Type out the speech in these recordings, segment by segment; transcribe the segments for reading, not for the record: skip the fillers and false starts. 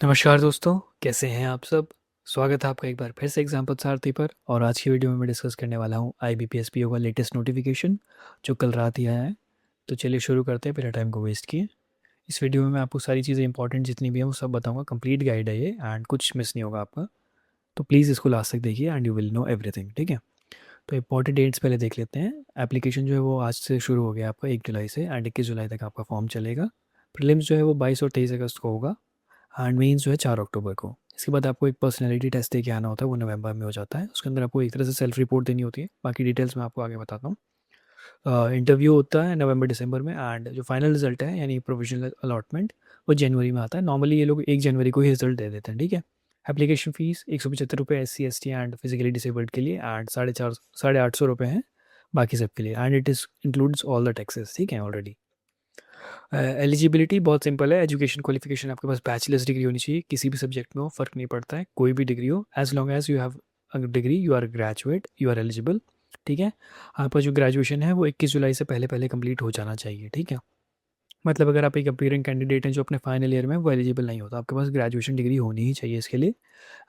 नमस्कार दोस्तों, कैसे हैं आप सब? स्वागत है आपका एक बार फिर से एग्जाम्पल सारथी पर। और आज की वीडियो में मैं डिस्कस करने वाला हूँ IBPS PO का लेटेस्ट नोटिफिकेशन जो कल रात ही आया है। तो चलिए शुरू करते हैं बिना टाइम को वेस्ट किए। इस वीडियो में मैं आपको सारी चीज़ें इंपॉर्टेंट जितनी भी हैं वो सब बताऊंगा। कंप्लीट गाइड है ये एंड कुछ मिस नहीं होगा आपका। तो प्लीज़ इसको लास्ट तक देखिए and you will know everything, ठीक है? तो इंपॉर्टेंट डेट्स पहले देख लेते हैं। एप्लीकेशन जो है वो आज से शुरू हो गया आपका 1 जुलाई से एंड 21 जुलाई तक आपका फॉर्म चलेगा। प्रीलिम्स जो है वो 22 और 23 अगस्त को होगा एंड मेंस जो है 4 अक्टूबर को। इसके बाद आपको एक पर्सनैलिटी टेस्ट दे के आना होता है, वो नवंबर में हो जाता है। उसके अंदर आपको एक तरह से सेल्फ रिपोर्ट देनी होती है। बाकी डिटेल्स मैं आपको आगे बताता हूँ। इंटरव्यू होता है नवंबर दिसंबर में एंड जो फाइनल रिजल्ट है यानी प्रोविजनल अलॉटमेंट वो जनवरी में आता है। नॉर्मली ये लोग 1 जनवरी को ही रिजल्ट दे देते हैं, ठीक है? Application fees ₹175 SC ST and physically disabled के लिए एंड 850 हैं बाकी सब के लिए and it is includes all the taxes, ठीक है ऑलरेडी। एलिजिबिलिटी बहुत सिंपल है। एजुकेशन क्वालिफिकेशन आपके पास बैचलर्स डिग्री होनी चाहिए किसी भी सब्जेक्ट में हो, फ़र्क नहीं पड़ता है, कोई भी डिग्री हो। As long as you have a degree you are graduate you are eligible, ठीक है? आपका जो ग्रेजुएशन है वो 21 जुलाई से पहले पहले कंप्लीट हो जाना चाहिए, ठीक है? मतलब अगर आप एक अपीयरिंग कैंडिडेट हैं जो अपने फाइनल ईयर में वो एलिजिबल नहीं होता, आपके पास ग्रेजुएशन डिग्री होनी ही चाहिए इसके लिए।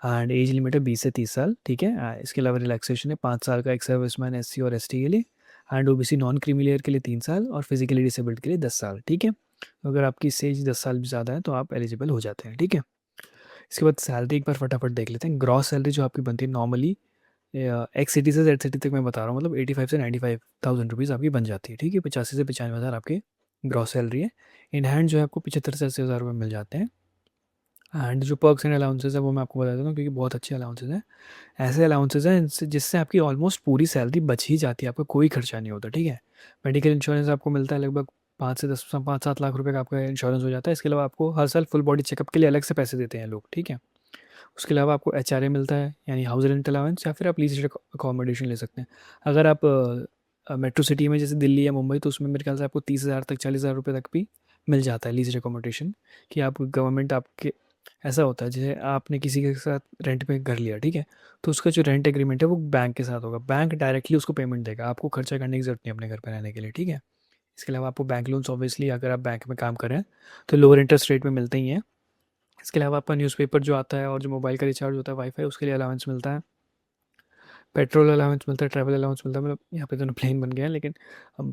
एंड एज लिमिट है 20 से 30 साल, ठीक है? इसके अलावा रिलैक्सेशन है 5 साल का एक सर्विसमैन SC और ST के लिए एंड OBC नॉन क्रीमी के लिए 3 साल और फिजिकली डिसेबल्ड के लिए 10 साल, ठीक है? तो अगर आपकी इससे एज 10 साल भी ज़्यादा है तो आप एलिजिबल हो जाते हैं, ठीक है? इसके बाद सैलरी एक बार फटाफट देख लेते हैं। ग्रॉस सैलरी जो आपकी बनती है नॉर्मली एक्स सिटी से जेड सिटी तक मैं बता रहा हूँ, मतलब 85 से 95,000 रुपीज़ आपकी बन जाती है, ठीक है? 85 से 95 हज़ार आपकी ग्रॉस सैलरी है। इन हैंड जो है आपको 75 से 80 हज़ार रुपये मिल जाते हैं। एंड जो पर्क्स एंड अलाउंसेस है वो मैं आपको बता देता हूँ क्योंकि बहुत अच्छे अलाउंसेस हैं। ऐसे अलाउंसेस हैं जिससे आपकी ऑलमोस्ट पूरी सैलरी बच ही जाती है, आपका कोई खर्चा नहीं होता, ठीक है? मेडिकल इंश्योरेंस आपको मिलता है लगभग 5 से 7 लाख रुपए का आपका इंश्योरेंस हो जाता है। इसके अलावा आपको हर साल फुल बॉडी चेकअप के लिए अलग से पैसे देते हैं लोग, ठीक है? उसके अलावा आपको HRA मिलता है यानी हाउस रेंट अलाउंस, या फिर आप लीज अकोमोडेशन ले सकते हैं। अगर आप मेट्रो सिटी में जैसे दिल्ली या मुंबई तो उसमें मेरे ख्याल से आपको 30,000 तक 40,000 रुपये तक भी मिल जाता है लीज अकोमोडेशन। कि आप गवर्नमेंट आपके ऐसा होता है जैसे आपने किसी के साथ रेंट पे घर लिया, ठीक है? तो उसका जो रेंट एग्रीमेंट है वो बैंक के साथ होगा, बैंक डायरेक्टली उसको पेमेंट देगा, आपको खर्चा करने की जरूरत नहीं अपने घर पर रहने के लिए, ठीक है? इसके अलावा आपको बैंक लोन्स ऑब्वियसली अगर आप बैंक में काम कर रहे हैं तो लोअर इंटरेस्ट रेट में मिलते ही हैं। इसके अलावा आपका न्यूज़पेपर जो आता है और जो मोबाइल का रिचार्ज होता है वाईफाई उसके लिए अलाउंस मिलता है। पेट्रोल अलाउंस मिलता है, ट्रैवल अलाउंस मिलता है। मतलब यहाँ पे दोनों प्लेन बन गए हैं, लेकिन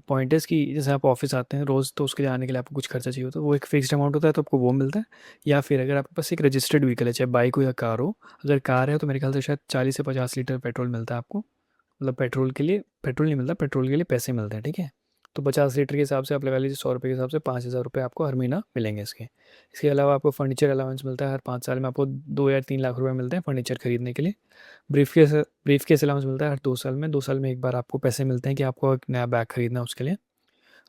पॉइंट है कि जैसे आप ऑफिस आते हैं रोज़ तो उसके लिए आने के लिए आपको कुछ खर्चा चाहिए होता है, वो एक फिक्स्ड अमाउंट होता है तो आपको वो मिलता है। या फिर अगर आपके पास एक रजिस्टर्ड व्हीकल है चाहे बाइक हो या कार हो, अगर कार है तो मेरे ख्याल से शायद 40 से 50 लीटर पेट्रोल मिलता है आपको। मतलब पेट्रोल के लिए पेट्रोल नहीं मिलता, पेट्रोल के लिए पैसे मिलते हैं, ठीक है? तो 50 लीटर के हिसाब से आप लगा लीजिए 100 रुपये के हिसाब से 5,000 रुपये आपको हर महीना मिलेंगे इसके। इसके अलावा आपको फर्नीचर अलाउंस मिलता है, हर 5 साल में आपको 2 या 3 लाख रुपए मिलते हैं फर्नीचर खरीदने के लिए। ब्रीफ केस अलाउंस मिलता है हर 2 साल में, 2 साल में एक बार आपको पैसे मिलते हैं कि आपको एक नया बैग खरीदना है उसके लिए।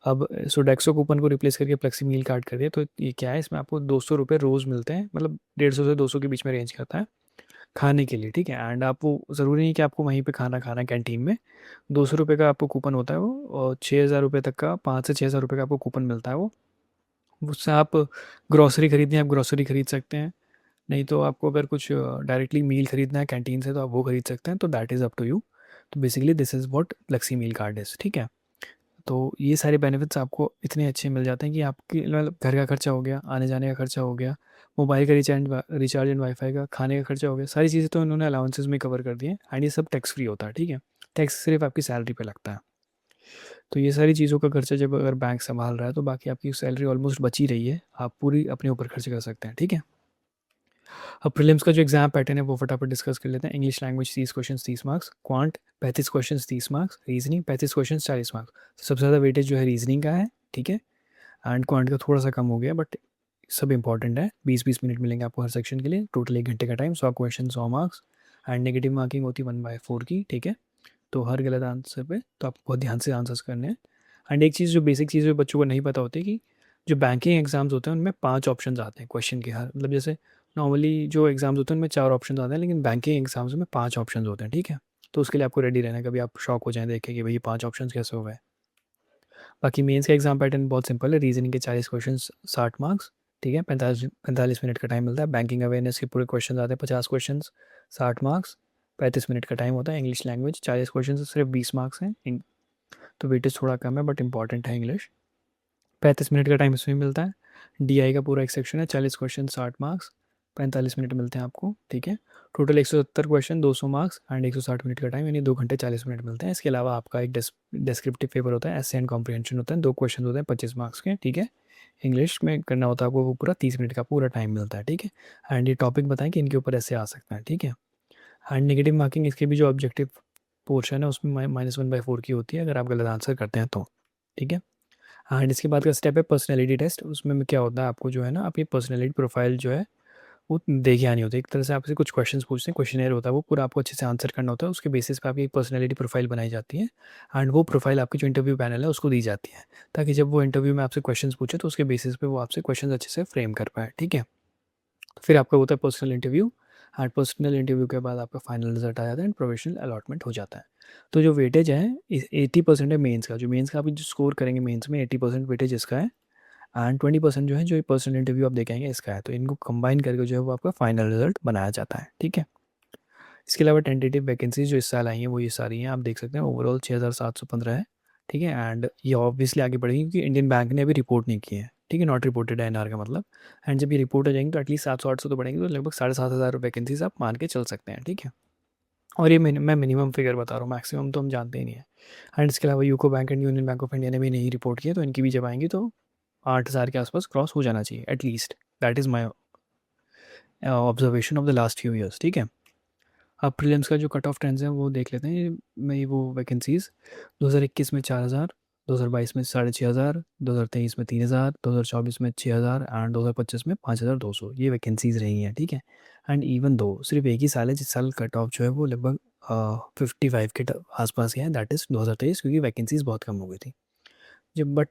अब सोडेक्सो कूपन को रिप्लेस करके फ्लेक्सी मील कार्ड कर दिया तो ये क्या है, इसमें आपको 200 रुपये रोज़ मिलते हैं, मतलब 150 से 200 के बीच में रेंज करता है खाने के लिए, ठीक है? एंड आप वो ज़रूरी नहीं कि आपको वहीं पे खाना खाना है कैंटीन में। 200 रुपये का आपको कूपन होता है वो, और 6,000 रुपये तक का 5 से 6,000 रुपये का आपको कूपन मिलता है वो। उससे आप ग्रॉसरी खरीदनी है आप ग्रॉसरी खरीद सकते हैं। नहीं तो आपको अगर कुछ डायरेक्टली मील खरीदना है कैंटीन से तो आप वो खरीद सकते हैं, तो that is up to you. तो basically this is what flexi meal card is, ठीक है? तो ये सारे बेनिफिट्स आपको इतने अच्छे मिल जाते हैं कि आपकी मतलब घर का खर्चा हो गया, आने जाने का खर्चा हो गया, मोबाइल का रिचार्ज एंड वाईफाई का, खाने का खर्चा हो गया, सारी चीज़ें तो इन्होंने अलाउंसेस में कवर कर दी हैं एंड ये सब टैक्स फ्री होता है, ठीक है? टैक्स सिर्फ आपकी सैलरी पे लगता है। तो ये सारी चीज़ों का खर्चा जब अगर बैंक संभाल रहा है तो बाकी आपकी सैलरी ऑलमोस्ट बच ही रही है, आप पूरी अपने ऊपर खर्च कर सकते हैं, ठीक है? अब प्रीलिम्स का जो एग्जाम पैटर्न है वो फटाफट डिस्कस कर लेते हैं। English language 30 question 30 marks, quant 35 question 30 marks, reasoning 35 question 40 marks. सबसे ज़्यादा वेटेज जो है रीजनिंग का है, ठीक है? एंड क्वांट का थोड़ा सा कम हो गया बट सब इंपॉर्टेंट है। 20-20 मिनट मिलेंगे आपको हर सेक्शन के लिए, टोटल 1 घंटे का time, 100 question 100 marks and negative marking होती है 1/4 की, ठीक है? तो हर गलत आंसर पे तो आपको बहुत ध्यान से आंसर्स करने हैं। एंड एक चीज़ जो बेसिक चीज़ जो बच्चों को नहीं पता होती कि जो बैंकिंग एग्जाम्स होते हैं उनमें 5 ऑप्शंस आते हैं क्वेश्चन के, हर मतलब जैसे नॉर्मली जो एग्जाम्स होते हैं उनमें 4 ऑप्शन आते हैं, लेकिन बैंकिंग एग्जाम्स में 5 ऑप्शन होते हैं, ठीक है? तो उसके लिए आपको रेडी रहना है, कभी आप शॉक हो जाएं देख के कि भाई ये 5 ऑप्शन कैसे हो गए। बाकी मेंस का एग्जाम पैटर्न बहुत सिंपल है। रीजनिंग के 40 क्वेश्चन 60 मार्क्स, ठीक है? 45 मिनट का टाइम मिलता है। बैंकिंग अवेयरनेस के पूरे क्वेश्चन आते हैं 50 क्वेश्चन 60 मार्क्स, 35 मिनट का टाइम होता है। इंग्लिश लैंग्वेज 40 क्वेश्चन से सिर्फ 20 मार्क्स हैं, तो वेटेज थोड़ा कम है बट इंपॉर्टेंट है इंग्लिश। 35 मिनट का टाइम इसमें मिलता है। DI का पूरा एक सेक्शन है 40 क्वेश्चन 60 मार्क्स, 45 मिनट मिलते हैं आपको, ठीक है। Total 170 question, 200 marks and 160 minute का टाइम, यानी 2 घंटे 40 मिनट मिलते हैं। इसके अलावा आपका एक डिस्क्रिप्टिव पेपर होता है, एसे एंड कॉम्प्रिहेंशन होता है, 2 क्वेश्चन होते हैं 25 मार्क्स के, ठीक है। इंग्लिश में करना होता है आपको, वो पूरा 30 मिनट का पूरा टाइम मिलता है, ठीक है। एंड ये टॉपिक बताएं कि इनके ऊपर ऐसे आ सकता है, ठीक है। एंड नेगेटिव मार्किंग इसके भी जो ऑब्जेक्टिव पोर्शन है उसमें -1/4 की होती है अगर आप गलत आंसर करते हैं तो, ठीक है। एंड इसके बाद का स्टेप है पर्सनैलिटी टेस्ट। उसमें क्या होता है, आपको जो है ना आपकी पर्सनैलिटी प्रोफाइल जो है वो देखे आनी होती है। एक तरह से आपसे कुछ क्वेश्चंस पूछते हैं, क्वेश्चनेयर होता है, वो पूरा आपको अच्छे से आंसर करना होता है। उसके बेसिस पे आपकी पर्सनैलिटी प्रोफाइल बनाई जाती है एंड वो प्रोफाइल आपकी जो इंटरव्यू पैनल है उसको दी जाती है, ताकि जब वो इंटरव्यू में आपसे क्वेश्चंस पूछे तो उसके बेसिस पे वो आपसे क्वेश्चंस अच्छे से फ्रेम कर पाए, ठीक है। फिर आपका होता है personal interview and personal interview के बाद आपका फाइनल रिजल्ट आ जाता है एंड प्रोफेशनल अलॉटमेंट हो जाता है। तो जो वेटेज है 80% है मेंस का। जो मेंस का आप जो स्कोर करेंगे मेंस में 80% वेटेज इसका है एंड 20% जो है जो पर्सनल इंटरव्यू आप देखेंगे इसका है। तो इनको कंबाइन करके जो है वो आपका फाइनल रिजल्ट बनाया जाता है, ठीक है। इसके अलावा टेंटेटिव वैकेंसीज जो इस साल आई हैं वो ये सारी हैं, आप देख सकते हैं। ओवरऑल 6715 है, ठीक है। एंड ये ऑब्वियसली आगे बढ़ेगी क्योंकि इंडियन बैंक ने अभी रिपोर्ट नहीं की है, ठीक है। नॉट रिपोर्टेड है एनआर का मतलब। एंड जब ये रिपोर्ट हो जाएंगी तो एटलीस्ट 700-800 तो बढ़ेंगे, तो लगभग 7500 वैकेंसीज आप मान के चल सकते हैं, ठीक है। और ये मैं मिनिमम फिगर बता रहा हूँ, मैक्सिमम तो हम जानते ही नहीं है। एंड इसके अलावा UCO bank and union bank of India ने भी नहीं रिपोर्ट किया, तो इनकी भी जब आएंगी तो 8000 के आसपास क्रॉस हो जाना चाहिए at least. That is my observation of the last few years, ठीक है। अब प्रीलिम्स का जो कट ऑफ ट्रेंड्स हैं वो देख लेते हैं। मैं वो वैकेंसीज़ 2021 में 4000, 2022 में 6500, 2023 में 3000, 2024 में 6000 एंड 2025 में 5200 ये वैकेंसीज़ रही हैं, ठीक है। एंड इवन दो सिर्फ एक ही साल है जिस साल कट ऑफ जो है वो लगभग 55 के आसपास ही है, दैट इज़ 2023, क्योंकि वैकेंसीज़ बहुत कम हो गई थी जब। बट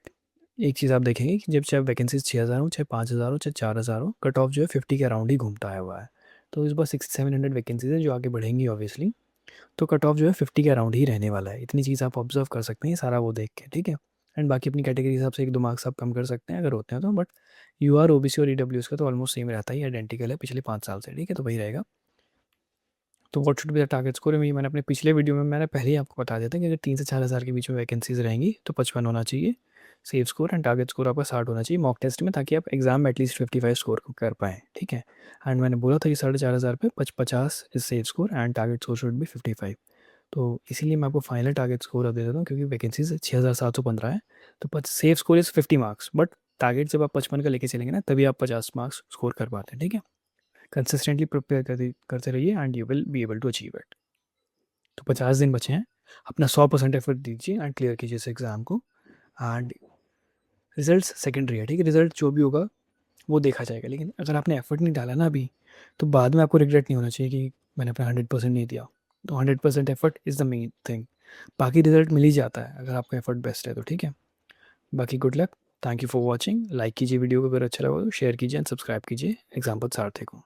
एक चीज़ आप देखेंगे कि जब चाहे वैकेंसीज 6000 हो, चाहे 5000 हो, चाहे 4000 हो, कट ऑफ जो है 50 के अराउंड ही घूमता है हुआ है। तो इस बार 6700 वैकेंसीज है जो आगे बढ़ेंगी ऑब्वियसली, तो कट ऑफ जो है 50 के अराउंड ही रहने वाला है। इतनी चीज़ आप ऑब्जर्व कर सकते हैं सारा वो देख के, ठीक है। एंड बाकी अपनी कैटेगरी के हिसाब से 1-2 मार्क्स आप कम कर सकते हैं अगर होते हैं तो। बट यूआर, ओबीसी और ईडब्ल्यूएस का तो ऑलमोस्ट सेम रहता ही, आइडेंटिकल है पिछले 5 साल से, ठीक है। तो वही रहेगा। तो what should be the target score, मैंने अपने पिछले वीडियो में मैंने पहले ही आपको बता दिया था कि अगर 3 से 4000 के बीच में वैकेंसीज रहेंगी तो 55 होना चाहिए safe score, and target score आपका 60 होना चाहिए मॉक टेस्ट में, ताकि आप एग्जाम में एटलीस्ट 55 स्कोर को कर पाएँ, ठीक है। एंड मैंने बोला था कि 4500 पे 50 is safe score and target score should be 55। तो इसीलिए मैं आपको फाइनल टारगेट स्कोर अब दे देता हूँ, क्योंकि वैकेंसीज 6715 है। तो safe score is 50 marks, but target जब आप 55 का लेके चलेंगे ना तभी आप 50 मार्क्स स्कोर कर पाते हैं, ठीक है। कंसिस्टेंटली प्रिपेयर करते रहिए and you will be able to achieve it. तो 50 दिन बचे हैं, अपना 100% एफर्ट दीजिए एंड क्लियर कीजिए इस एग्ज़ाम को। एंड रिजल्ट सेकेंडरी है, ठीक है। रिजल्ट जो भी होगा वो देखा जाएगा, लेकिन अगर आपने एफर्ट नहीं डाला ना अभी, तो बाद में आपको रिग्रेट नहीं होना चाहिए कि मैंने अपना 100% नहीं दिया। तो 100% effort is the main thing. बाकी रिजल्ट मिल ही जाता है अगर आपका एफर्ट बेस्ट है तो, ठीक है। बाकी good luck, thank you for watching. Like कीजिए वीडियो को, अगर अच्छा लगा तो शेयर कीजिए एंड सब्सक्राइब कीजिए एग्जाम्पल सारथी को।